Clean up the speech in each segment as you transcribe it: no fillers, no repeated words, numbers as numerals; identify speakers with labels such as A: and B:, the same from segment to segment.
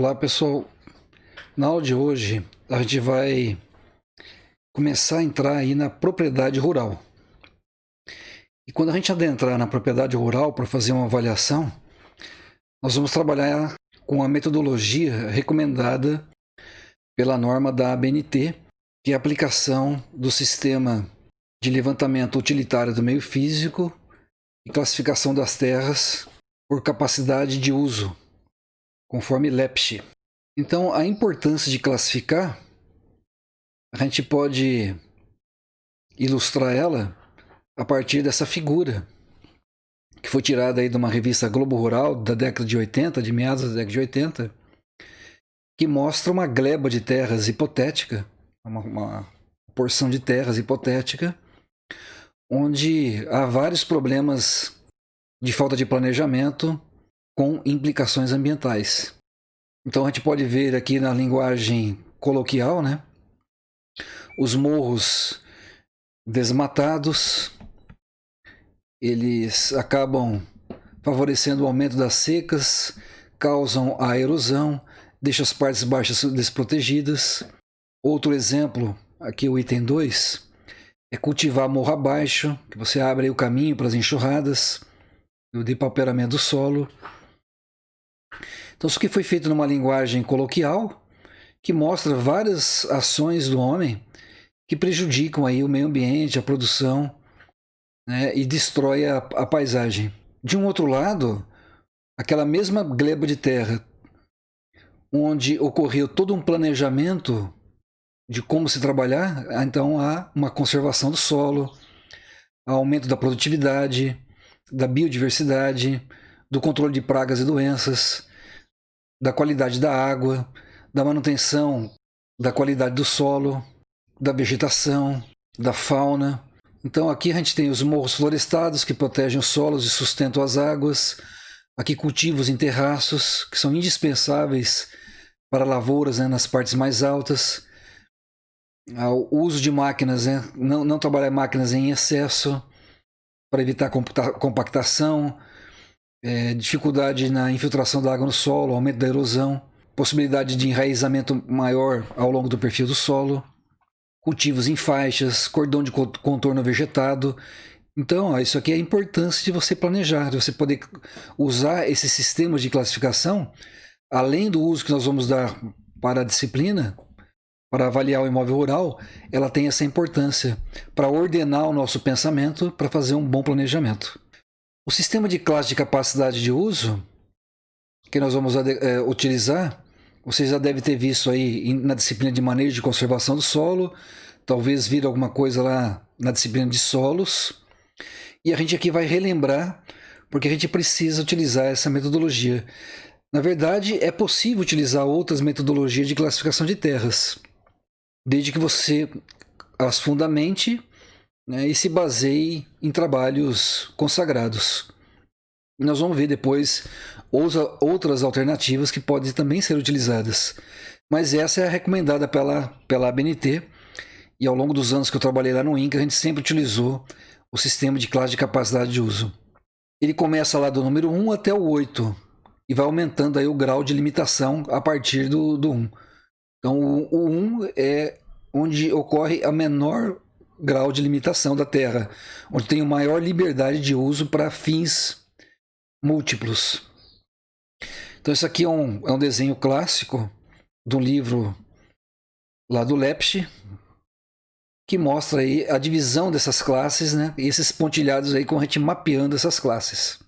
A: Olá pessoal, na aula de hoje a gente vai começar a entrar aí na propriedade rural. E quando a gente adentrar na propriedade rural para fazer uma avaliação, nós vamos trabalhar com a metodologia recomendada pela norma da ABNT, que é a aplicação do sistema de levantamento utilitário do meio físico e classificação das terras por capacidade de uso, conforme Lepsch. Então, a importância de classificar, a gente pode ilustrar ela a partir dessa figura, que foi tirada aí de uma revista Globo Rural da década de 80, de meados da década de 80, que mostra uma gleba de terras hipotética, uma porção de terras hipotética, onde há vários problemas de falta de planejamento com implicações ambientais. Então a gente pode ver aqui na linguagem coloquial, né? Os morros desmatados, eles acabam favorecendo o aumento das secas, causam a erosão, deixam as partes baixas desprotegidas. Outro exemplo, aqui o item 2, é cultivar morro abaixo, que você abre aí o caminho para as enxurradas, o depauperamento do solo. Então isso aqui foi feito numa linguagem coloquial, que mostra várias ações do homem que prejudicam aí o meio ambiente, a produção, né, e destrói a paisagem. De um outro lado, aquela mesma gleba de terra, onde ocorreu todo um planejamento de como se trabalhar, então há uma conservação do solo, aumento da produtividade, da biodiversidade, do controle de pragas e doenças, da qualidade da água, da manutenção da qualidade do solo, da vegetação, da fauna. Então aqui a gente tem os morros florestados que protegem os solos e sustentam as águas. Aqui cultivos em terraços que são indispensáveis para lavouras, né, nas partes mais altas. O uso de máquinas, né, não trabalhar máquinas em excesso para evitar compactação, dificuldade na infiltração da água no solo, aumento da erosão, possibilidade de enraizamento maior ao longo do perfil do solo, cultivos em faixas, cordão de contorno vegetado. Então, isso aqui é a importância de você planejar, de você poder usar esses sistemas de classificação, além do uso que nós vamos dar para a disciplina, para avaliar o imóvel rural, ela tem essa importância para ordenar o nosso pensamento, para fazer um bom planejamento. O sistema de classe de capacidade de uso que nós vamos utilizar, vocês já devem ter visto aí na disciplina de manejo de conservação do solo, talvez vir alguma coisa lá na disciplina de solos, e a gente aqui vai relembrar, porque a gente precisa utilizar essa metodologia. Na verdade, é possível utilizar outras metodologias de classificação de terras, desde que você as fundamente, né, e se baseie em trabalhos consagrados. Nós vamos ver depois outras alternativas que podem também ser utilizadas. Mas essa é a recomendada pela ABNT, e ao longo dos anos que eu trabalhei lá no INCRA, a gente sempre utilizou o sistema de classe de capacidade de uso. Ele começa lá do número 1 até o 8, e vai aumentando aí o grau de limitação a partir do 1. Então o 1 é onde ocorre a menor grau de limitação da terra, onde tem a maior liberdade de uso para fins múltiplos. Então isso aqui é um desenho clássico de um livro lá do Lepsch, que mostra aí a divisão dessas classes, né? E esses pontilhados aí com a gente mapeando essas classes.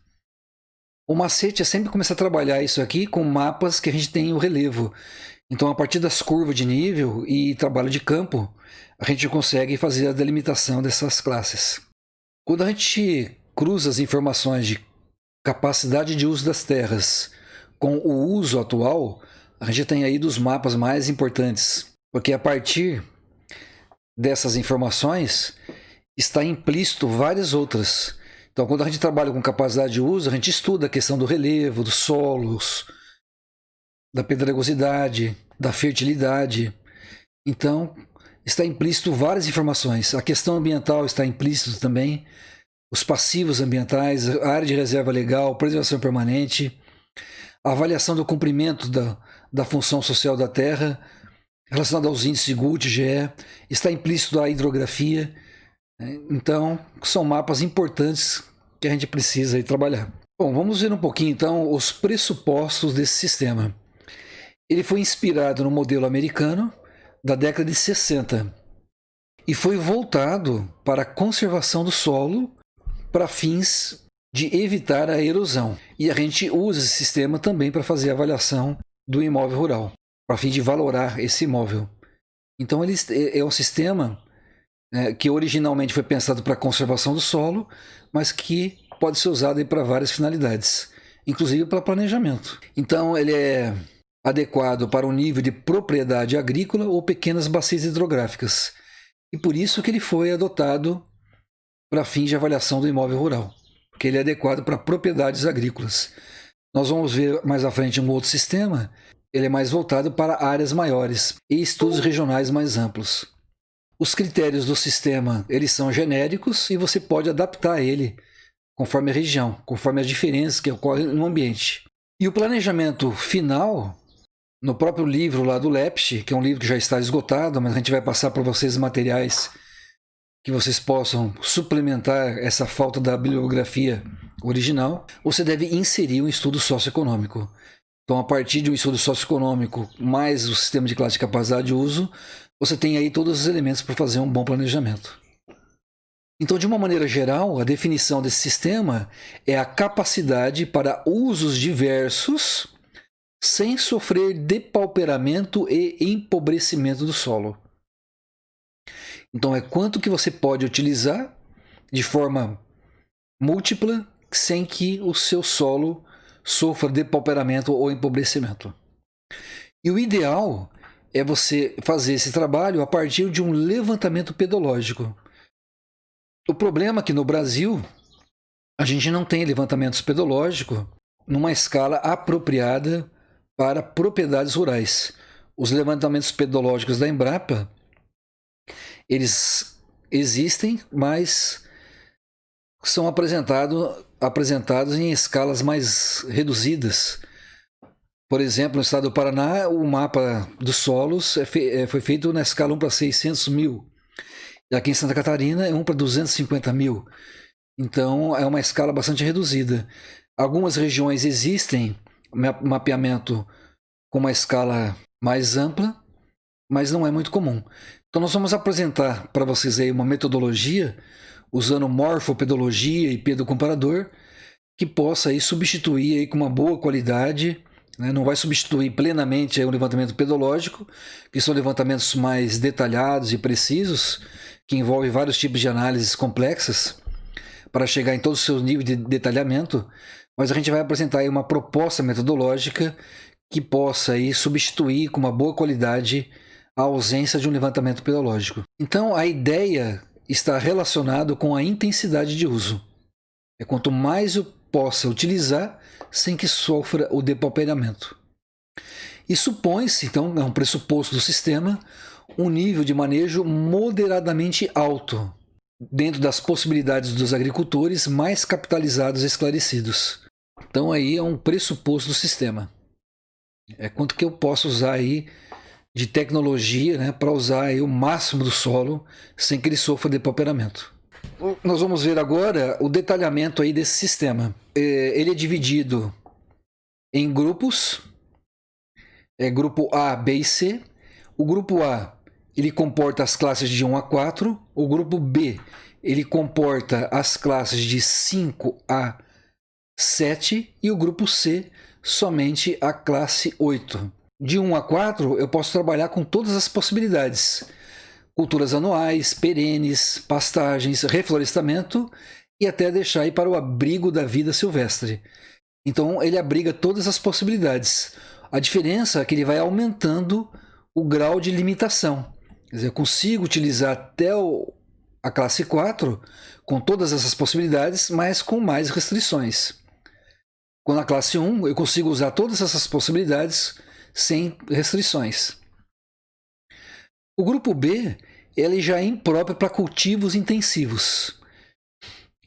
A: O macete é sempre começar a trabalhar isso aqui com mapas que a gente tem o relevo. Então, a partir das curvas de nível e trabalho de campo, a gente consegue fazer a delimitação dessas classes. Quando a gente cruza as informações de capacidade de uso das terras com o uso atual, a gente tem aí dos mapas mais importantes, porque a partir dessas informações está implícito várias outras. Então, quando a gente trabalha com capacidade de uso, a gente estuda a questão do relevo, dos solos, da pedregosidade, da fertilidade. Então, está implícito várias informações. A questão ambiental está implícito também, os passivos ambientais, a área de reserva legal, preservação permanente, a avaliação do cumprimento da função social da terra, relacionado aos índices GUT, GE, está implícito a hidrografia. Então, são mapas importantes que a gente precisa aí trabalhar. Bom, vamos ver um pouquinho então os pressupostos desse sistema. Ele foi inspirado no modelo americano da década de 60 e foi voltado para a conservação do solo para fins de evitar a erosão. E a gente usa esse sistema também para fazer a avaliação do imóvel rural, para fim de valorar esse imóvel. Então ele é um sistema que originalmente foi pensado para a conservação do solo, mas que pode ser usado para várias finalidades, inclusive para planejamento. Então ele é adequado para um nível de propriedade agrícola ou pequenas bacias hidrográficas. E por isso que ele foi adotado para fins de avaliação do imóvel rural, porque ele é adequado para propriedades agrícolas. Nós vamos ver mais à frente um outro sistema, ele é mais voltado para áreas maiores e estudos regionais mais amplos. Os critérios do sistema, eles são genéricos e você pode adaptar ele conforme a região, conforme as diferenças que ocorrem no ambiente. E o planejamento final, no próprio livro lá do Lepsch, que é um livro que já está esgotado, mas a gente vai passar para vocês materiais que vocês possam suplementar essa falta da bibliografia original, você deve inserir um estudo socioeconômico. Então, a partir de um estudo socioeconômico mais o sistema de classe de capacidade de uso, você tem aí todos os elementos para fazer um bom planejamento. Então, de uma maneira geral, a definição desse sistema é a capacidade para usos diversos sem sofrer depauperamento e empobrecimento do solo. Então, é quanto que você pode utilizar de forma múltipla sem que o seu solo sofra depauperamento ou empobrecimento. E o ideal é você fazer esse trabalho a partir de um levantamento pedológico. O problema é que no Brasil a gente não tem levantamento pedológico numa escala apropriada para propriedades rurais. Os levantamentos pedológicos da Embrapa, eles existem, mas são apresentados em escalas mais reduzidas. Por exemplo, no estado do Paraná, o mapa dos solos foi feito na escala 1 para 600 mil. E aqui em Santa Catarina é 1 para 250 mil. Então é uma escala bastante reduzida. Algumas regiões existem mapeamento com uma escala mais ampla, mas não é muito comum. Então nós vamos apresentar para vocês aí uma metodologia usando morfopedologia e pedocomparador que possa aí substituir aí com uma boa qualidade, né? Não vai substituir plenamente aí o levantamento pedológico, que são levantamentos mais detalhados e precisos, que envolvem vários tipos de análises complexas para chegar em todo o seu nível de detalhamento, mas a gente vai apresentar aí uma proposta metodológica que possa aí substituir com uma boa qualidade a ausência de um levantamento pedológico. Então a ideia está relacionada com a intensidade de uso. É quanto mais eu possa utilizar sem que sofra o depauperamento. E supõe-se, então, é um pressuposto do sistema, um nível de manejo moderadamente alto, dentro das possibilidades dos agricultores mais capitalizados e esclarecidos. Então aí é um pressuposto do sistema. É quanto que eu posso usar aí de tecnologia, né, para usar aí o máximo do solo sem que ele sofra depauperamento. Nós vamos ver agora o detalhamento aí desse sistema. Ele é dividido em grupos, grupo A, B e C. O grupo A, ele comporta as classes de 1 a 4. O grupo B, ele comporta as classes de 5 a 7. E o grupo C, somente a classe 8. De 1 a 4, eu posso trabalhar com todas as possibilidades. Culturas anuais, perenes, pastagens, reflorestamento e até deixar aí para o abrigo da vida silvestre. Então ele abriga todas as possibilidades. A diferença é que ele vai aumentando o grau de limitação. Quer dizer, eu consigo utilizar até a classe 4 com todas essas possibilidades, mas com mais restrições. Com a classe 1 eu consigo usar todas essas possibilidades sem restrições. O grupo B, ele já é impróprio para cultivos intensivos.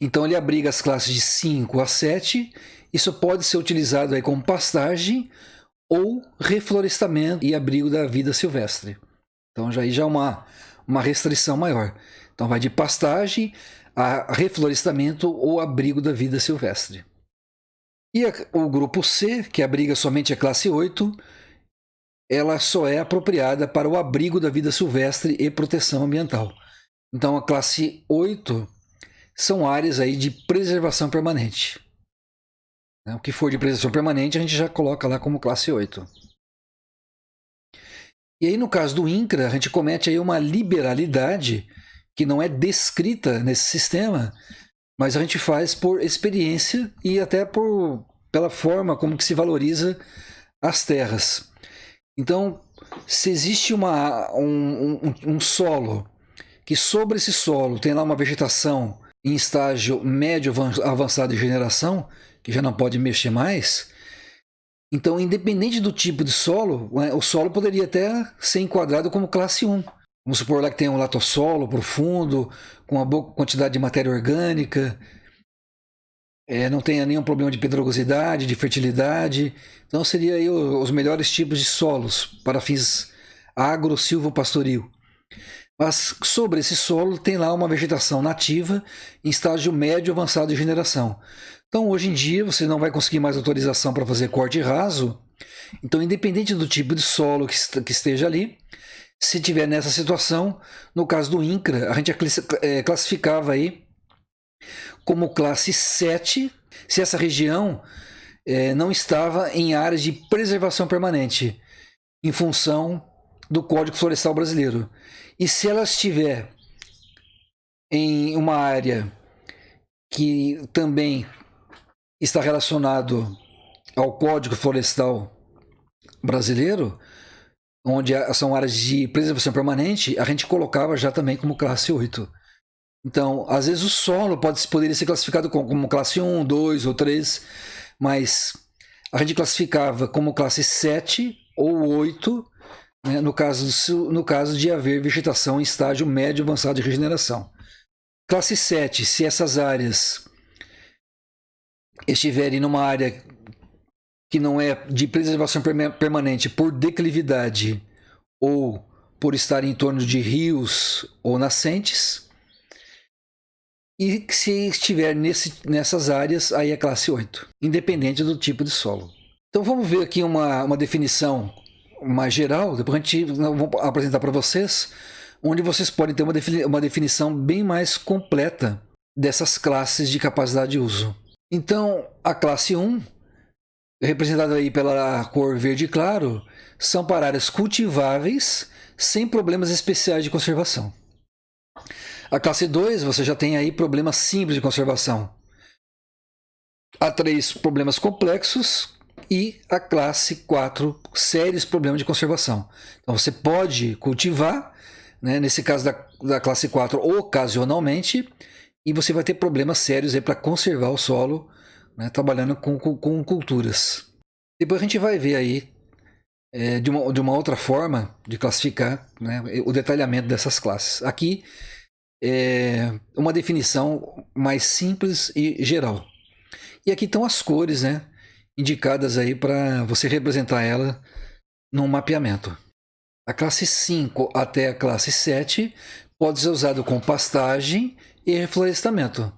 A: Então ele abriga as classes de 5 a 7. Isso pode ser utilizado aí como pastagem ou reflorestamento e abrigo da vida silvestre. Então já é uma restrição maior. Então vai de pastagem a reflorestamento ou abrigo da vida silvestre. E o grupo C, que abriga somente a classe 8, ela só é apropriada para o abrigo da vida silvestre e proteção ambiental. Então a classe 8 são áreas aí de preservação permanente. O que for de preservação permanente a gente já coloca lá como classe 8. E aí no caso do INCRA a gente comete aí uma liberalidade que não é descrita nesse sistema, mas a gente faz por experiência e até pela forma como que se valoriza as terras. Então, se existe um solo, que sobre esse solo tem lá uma vegetação em estágio médio avançado de generação, que já não pode mexer mais, então, independente do tipo de solo, né, o solo poderia até ser enquadrado como classe 1. Vamos supor lá que tem um latossolo profundo, com uma boa quantidade de matéria orgânica, não tenha nenhum problema de pedregosidade, de fertilidade. Então seria aí os melhores tipos de solos para fins agro-silvopastoril. Mas sobre esse solo tem lá uma vegetação nativa em estágio médio avançado de generação. Então hoje em dia você não vai conseguir mais autorização para fazer corte raso. Então independente do tipo de solo que esteja ali, se tiver nessa situação, no caso do INCRA, a gente classificava aí como classe 7, se essa região não estava em áreas de preservação permanente, em função do Código Florestal Brasileiro. E se ela estiver em uma área que também está relacionado ao Código Florestal Brasileiro, onde são áreas de preservação permanente, a gente colocava já também como classe 8. Então, às vezes o solo poderia ser classificado como classe 1, 2 ou 3, mas a gente classificava como classe 7 ou 8, né, no caso de haver vegetação em estágio médio avançado de regeneração. Classe 7, se essas áreas estiverem numa área que não é de preservação permanente por declividade ou por estar em torno de rios ou nascentes, e se estiver nessas áreas, aí é classe 8, independente do tipo de solo. Então vamos ver aqui uma definição mais geral, depois a gente vamos apresentar para vocês, onde vocês podem ter uma definição bem mais completa dessas classes de capacidade de uso. Então, a classe 1, representada aí pela cor verde claro, são para áreas cultiváveis sem problemas especiais de conservação. A classe 2, você já tem aí problemas simples de conservação. A 3, problemas complexos. E a classe 4, sérios problemas de conservação. Então você pode cultivar, né, nesse caso da classe 4, ocasionalmente, e você vai ter problemas sérios para conservar o solo, né, trabalhando com culturas. Depois a gente vai ver aí de uma outra forma de classificar, né, o detalhamento dessas classes. Aqui é uma definição mais simples e geral. E aqui estão as cores, né, indicadas aí para você representar ela num mapeamento. A classe 5 até a classe 7 pode ser usado com pastagem e reflorestamento.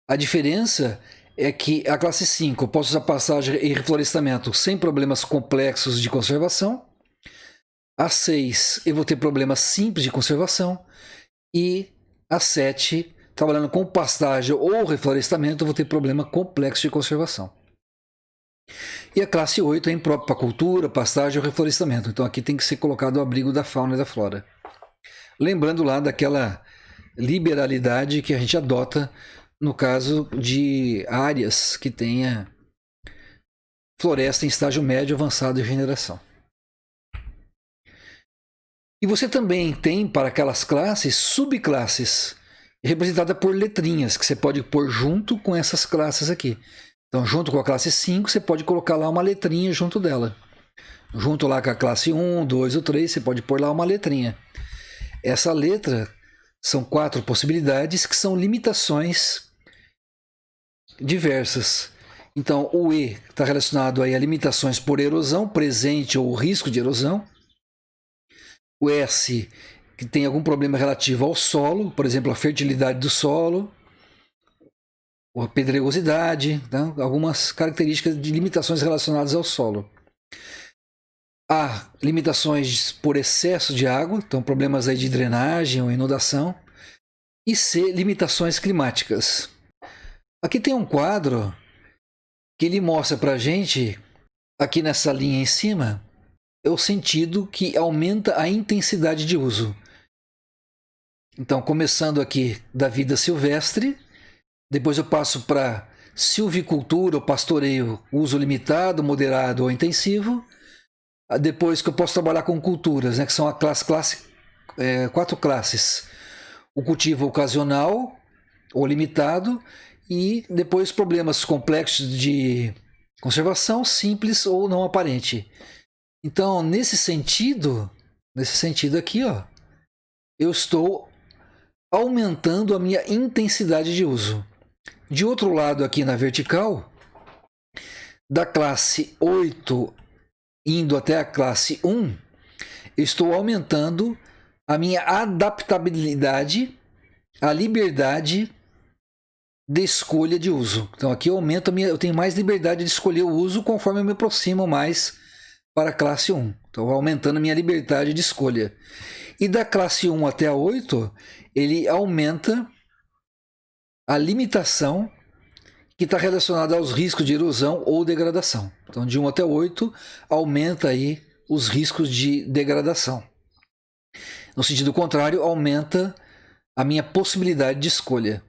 A: A diferença é que a classe 5 pode usar pastagem e reflorestamento sem problemas complexos de conservação. A 6 eu vou ter problemas simples de conservação. E a 7, trabalhando com pastagem ou reflorestamento, eu vou ter problema complexo de conservação. E a classe 8 é imprópria para cultura, pastagem ou reflorestamento. Então aqui tem que ser colocado o abrigo da fauna e da flora. Lembrando lá daquela liberalidade que a gente adota no caso de áreas que tenha floresta em estágio médio avançado de regeneração. E você também tem para aquelas classes subclasses representadas por letrinhas que você pode pôr junto com essas classes aqui. Então, junto com a classe 5, você pode colocar lá uma letrinha junto dela. Junto lá com a classe 1, 2 ou 3, você pode pôr lá uma letrinha. Essa letra são 4 possibilidades que são limitações diversas. Então, o E está relacionado aí a limitações por erosão, presente ou risco de erosão. O S, que tem algum problema relativo ao solo, por exemplo, a fertilidade do solo, ou a pedregosidade, tá? Algumas características de limitações relacionadas ao solo. A, limitações por excesso de água, então problemas aí de drenagem ou inundação. E C, limitações climáticas. Aqui tem um quadro que ele mostra para a gente, aqui nessa linha em cima, é o sentido que aumenta a intensidade de uso. Então, começando aqui da vida silvestre, depois eu passo para silvicultura ou pastoreio, uso limitado, moderado ou intensivo. Depois que eu posso trabalhar com culturas, né, que são a quatro classes. O cultivo ocasional ou limitado, e depois problemas complexos de conservação, simples ou não aparente. Então, nesse sentido aqui, ó, eu estou aumentando a minha intensidade de uso. De outro lado, aqui na vertical, da classe 8 indo até a classe 1, eu estou aumentando a minha adaptabilidade, a liberdade de escolha de uso. Então aqui eu aumento eu tenho mais liberdade de escolher o uso conforme eu me aproximo mais para a classe 1. Então aumentando a minha liberdade de escolha. E da classe 1 até a 8, ele aumenta a limitação que está relacionada aos riscos de erosão ou degradação. Então de 1 até 8 aumenta aí os riscos de degradação. No sentido contrário, aumenta a minha possibilidade de escolha.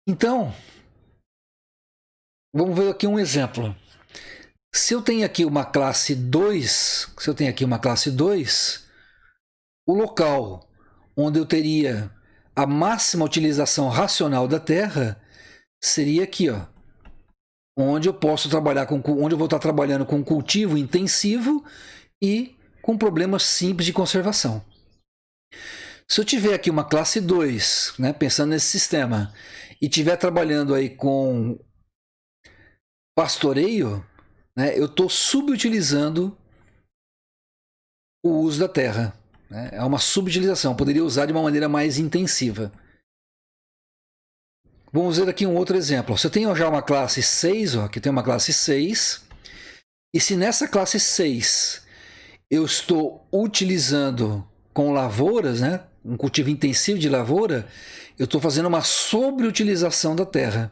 A: Então, vamos ver aqui um exemplo. Se eu tenho aqui uma classe 2, o local onde eu teria a máxima utilização racional da terra seria aqui, ó, onde eu posso trabalhar onde eu vou estar trabalhando com cultivo intensivo e com problemas simples de conservação. Se eu tiver aqui uma classe 2, né, pensando nesse sistema, e estiver trabalhando aí com pastoreio, né, eu estou subutilizando o uso da terra. Né? É uma subutilização, eu poderia usar de uma maneira mais intensiva. Vamos ver aqui um outro exemplo. Se eu tenho já uma classe 6, ó, aqui tem uma classe 6, e se nessa classe 6 eu estou utilizando com lavouras, né, um cultivo intensivo de lavoura, eu estou fazendo uma sobreutilização da terra.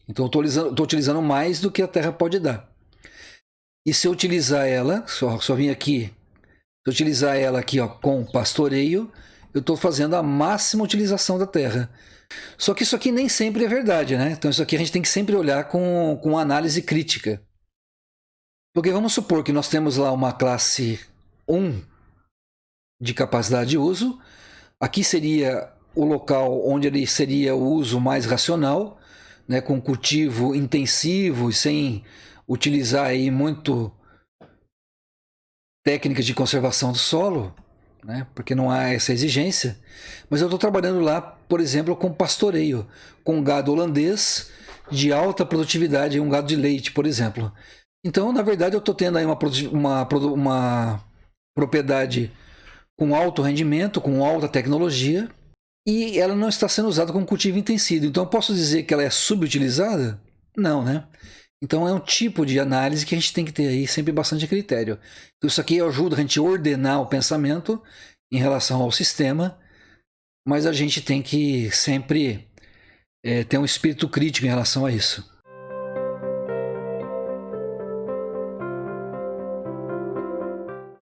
A: Então eu estou utilizando mais do que a terra pode dar. E se eu utilizar ela, só vim aqui, se eu utilizar ela aqui, ó, com pastoreio, eu estou fazendo a máxima utilização da terra. Só que isso aqui nem sempre é verdade, né? Então isso aqui a gente tem que sempre olhar com análise crítica. Porque vamos supor que nós temos lá uma classe 1 de capacidade de uso. Aqui seria o local onde ele seria o uso mais racional, né, com cultivo intensivo e sem utilizar aí muito técnicas de conservação do solo, né, porque não há essa exigência. Mas eu estou trabalhando lá, por exemplo, com pastoreio, com gado holandês de alta produtividade, um gado de leite, por exemplo. Então, na verdade, eu estou tendo aí uma propriedade com alto rendimento, com alta tecnologia, e ela não está sendo usada como cultivo intensivo. Então, eu posso dizer que ela é subutilizada? Não, né? Então, é um tipo de análise que a gente tem que ter aí sempre bastante critério. Então, isso aqui ajuda a gente a ordenar o pensamento em relação ao sistema, mas a gente tem que sempre ter um espírito crítico em relação a isso.